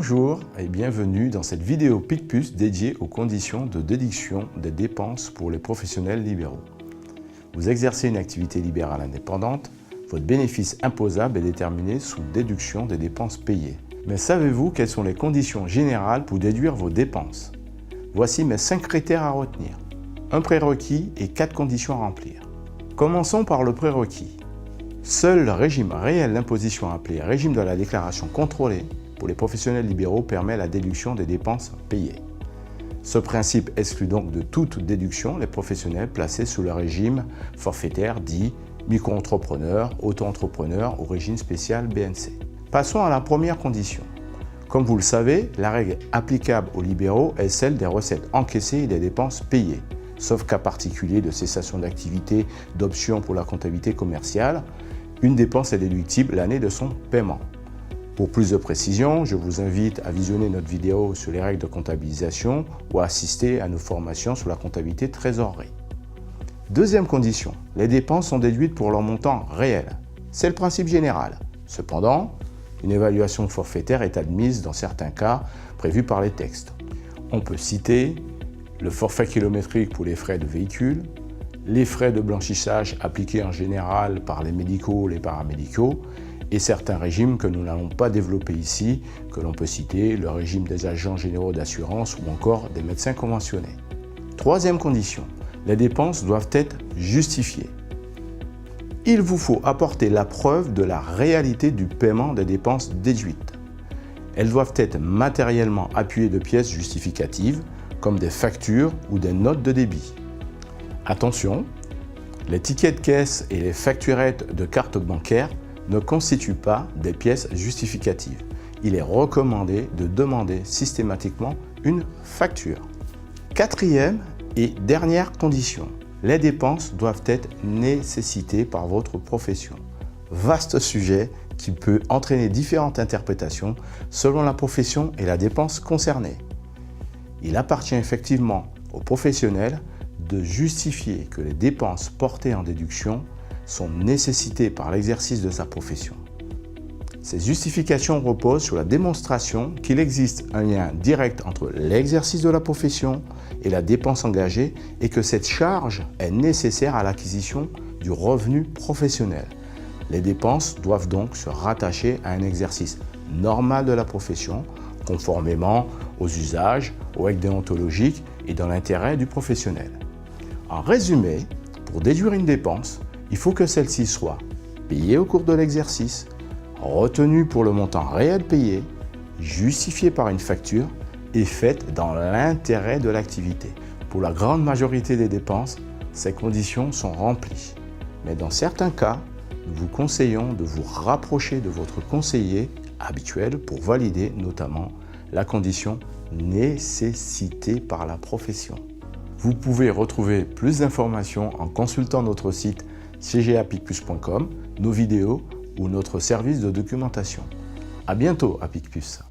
Bonjour et bienvenue dans cette vidéo Picpus dédiée aux conditions de déduction des dépenses pour les professionnels libéraux. Vous exercez une activité libérale indépendante, votre bénéfice imposable est déterminé sous déduction des dépenses payées. Mais savez-vous quelles sont les conditions générales pour déduire vos dépenses? Voici mes 5 critères à retenir. Un prérequis et 4 conditions à remplir. Commençons par le prérequis. Seul le régime réel d'imposition appelé régime de la déclaration contrôlée pour les professionnels libéraux permet la déduction des dépenses payées. Ce principe exclut donc de toute déduction les professionnels placés sous le régime forfaitaire dit micro-entrepreneur, auto-entrepreneur ou régime spécial BNC. Passons à la première condition. Comme vous le savez, la règle applicable aux libéraux est celle des recettes encaissées et des dépenses payées, sauf cas particulier de cessation d'activité, d'option pour la comptabilité commerciale. Une dépense est déductible l'année de son paiement. Pour plus de précision, je vous invite à visionner notre vidéo sur les règles de comptabilisation ou à assister à nos formations sur la comptabilité trésorerie. Deuxième condition, les dépenses sont déduites pour leur montant réel. C'est le principe général. Cependant, une évaluation forfaitaire est admise dans certains cas prévus par les textes. On peut citer le forfait kilométrique pour les frais de véhicule, les frais de blanchissage appliqués en général par les médicaux, les paramédicaux et certains régimes que nous n'allons pas développer ici, que l'on peut citer le régime des agents généraux d'assurance ou encore des médecins conventionnés. Troisième condition, les dépenses doivent être justifiées. Il vous faut apporter la preuve de la réalité du paiement des dépenses déduites. Elles doivent être matériellement appuyées de pièces justificatives comme des factures ou des notes de débit. Attention, les tickets de caisse et les facturettes de carte bancaire ne constituent pas des pièces justificatives. Il est recommandé de demander systématiquement une facture. Quatrième et dernière condition, les dépenses doivent être nécessitées par votre profession. Vaste sujet qui peut entraîner différentes interprétations selon la profession et la dépense concernée. Il appartient effectivement aux professionnels de justifier que les dépenses portées en déduction sont nécessitées par l'exercice de sa profession. Ces justifications reposent sur la démonstration qu'il existe un lien direct entre l'exercice de la profession et la dépense engagée et que cette charge est nécessaire à l'acquisition du revenu professionnel. Les dépenses doivent donc se rattacher à un exercice normal de la profession, conformément aux usages, aux règles déontologiques et dans l'intérêt du professionnel. En résumé, pour déduire une dépense, il faut que celle-ci soit payée au cours de l'exercice, retenue pour le montant réel payé, justifiée par une facture et faite dans l'intérêt de l'activité. Pour la grande majorité des dépenses, ces conditions sont remplies. Mais dans certains cas, nous vous conseillons de vous rapprocher de votre conseiller habituel pour valider notamment la condition nécessitée par la profession. Vous pouvez retrouver plus d'informations en consultant notre site cgapicpus.com, nos vidéos ou notre service de documentation. À bientôt à Picpus.